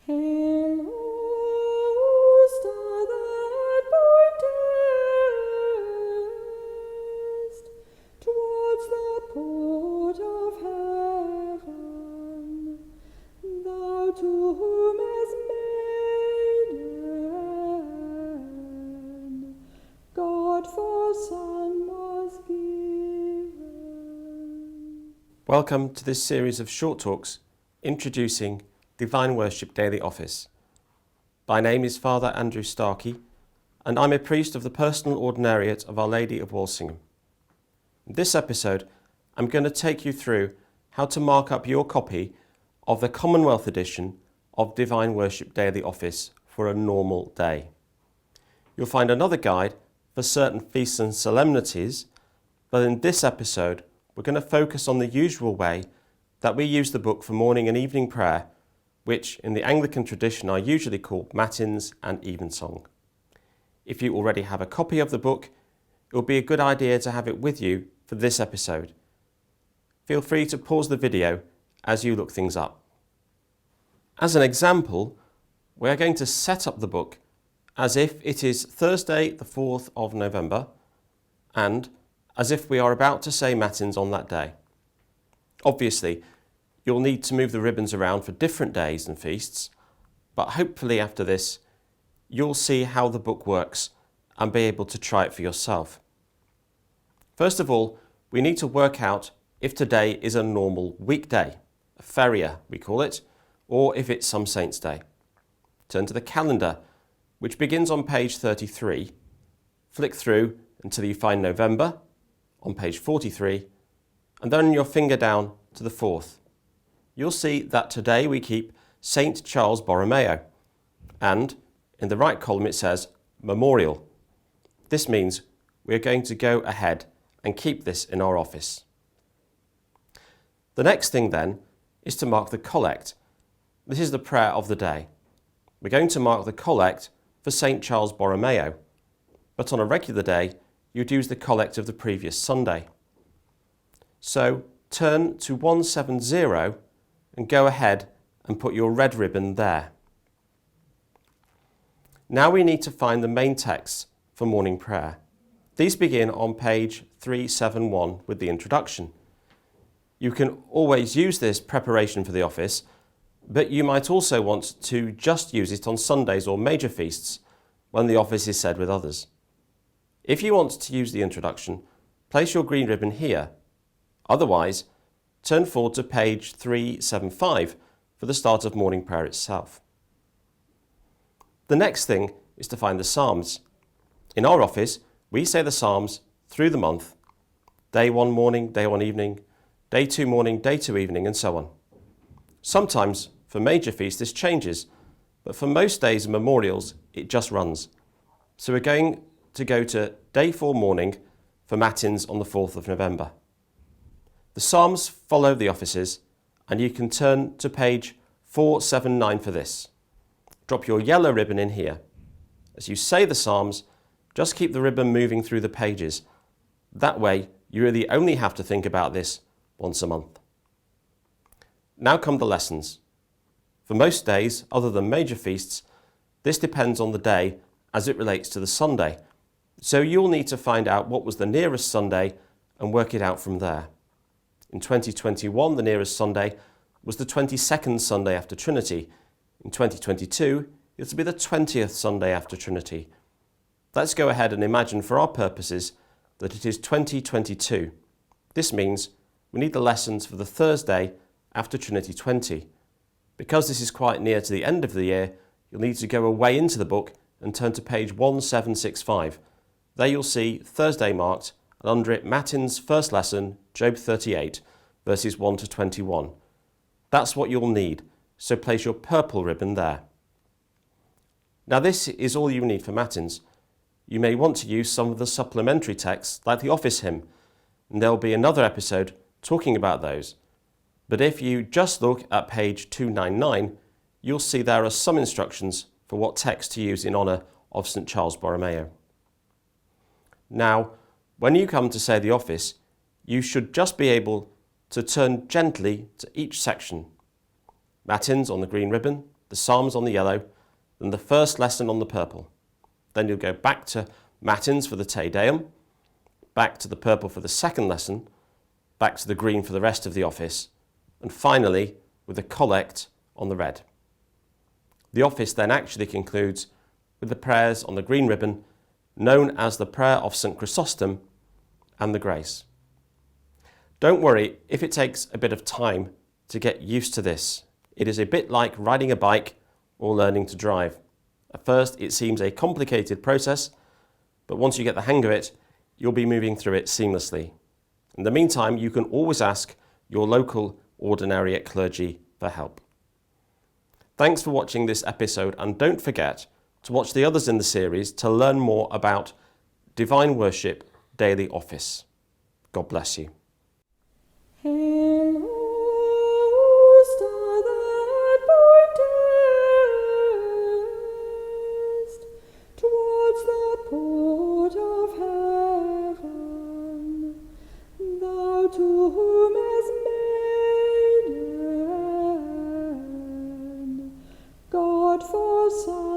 Hail, O star that pointest towards the port of heaven, thou to whom as maiden God for Son was given. Welcome to this series of short talks introducing Divine Worship Daily Office. My name is Father Andrew Starkie, and I'm a priest of the personal Ordinariate of Our Lady of Walsingham. In this episode, I'm going to take you through how to mark up your copy of the Commonwealth Edition of Divine Worship Daily Office for a normal day. You'll find another guide for certain feasts and solemnities, but in this episode, we're going to focus on the usual way that we use the book for morning and evening prayer, which in the Anglican tradition are usually called matins and evensong. If you already have a copy of the book, it will be a good idea to have it with you for this episode. Feel free to pause the video as you look things up. As an example, we're going to set up the book as if it is Thursday the 4th of November and as if we are about to say matins on that day. Obviously, you'll need to move the ribbons around for different days and feasts, but hopefully after this, you'll see how the book works and be able to try it for yourself. First of all, we need to work out if today is a normal weekday, a feria we call it, or if it's some saint's day. Turn to the calendar, which begins on page 33. Flick through until you find November on page 43, and then your finger down to the 4th. You'll see that today we keep St. Charles Borromeo, and in the right column it says Memorial. This means we're going to go ahead and keep this in our office. The next thing then is to mark the collect. This is the prayer of the day. We're going to mark the collect for St. Charles Borromeo, but on a regular day you'd use the collect of the previous Sunday. So turn to 170 and go ahead and put your red ribbon there. Now we need to find the main texts for morning prayer. These begin on page 371 with the introduction. You can always use this preparation for the office, but you might also want to just use it on Sundays or major feasts when the office is said with others. If you want to use the introduction, place your green ribbon here. Otherwise, turn forward to page 375 for the start of morning prayer itself. The next thing is to find the Psalms. In our office, we say the Psalms through the month, day 1 morning, day 1 evening, day 2 morning, day 2 evening, and so on. Sometimes, for major feasts, this changes, but for most days and memorials, it just runs. So we're going to go to day 4 morning for matins on the 4th of November. The Psalms follow the offices, and you can turn to page 479 for this. Drop your yellow ribbon in here. As you say the Psalms, just keep the ribbon moving through the pages. That way, you really only have to think about this once a month. Now come the lessons. For most days, other than major feasts, this depends on the day as it relates to the Sunday. So you'll need to find out what was the nearest Sunday and work it out from there. In 2021, the nearest Sunday was the 22nd Sunday after Trinity. In 2022, it'll be the 20th Sunday after Trinity. Let's go ahead and imagine for our purposes that it is 2022. This means we need the lessons for the Thursday after Trinity 20. Because this is quite near to the end of the year, you'll need to go away into the book and turn to page 1765. There you'll see Thursday marked, and under it Matins' first lesson, Job 38, verses 1 to 21. That's what you'll need, so place your purple ribbon there. Now this is all you need for Matins. You may want to use some of the supplementary texts like the office hymn, and there'll be another episode talking about those. But if you just look at page 299, you'll see there are some instructions for what text to use in honour of St. Charles Borromeo. Now, when you come to say the office, you should just be able to turn gently to each section. Matins on the green ribbon, the Psalms on the yellow, then the first lesson on the purple. Then you'll go back to Matins for the Te Deum, back to the purple for the second lesson, back to the green for the rest of the office, and finally with a collect on the red. The office then actually concludes with the prayers on the green ribbon, known as the Prayer of St. Chrysostom and the Grace. Don't worry if it takes a bit of time to get used to this. It is a bit like riding a bike or learning to drive. At first it seems a complicated process, but once you get the hang of it, you'll be moving through it seamlessly. In the meantime, you can always ask your local Ordinariate clergy for help. Thanks for watching this episode, and don't forget to watch the others in the series to learn more about Divine Worship Daily Office. God bless you. Hail, star that pointest towards the port of heaven, thou to whom as maiden God for Son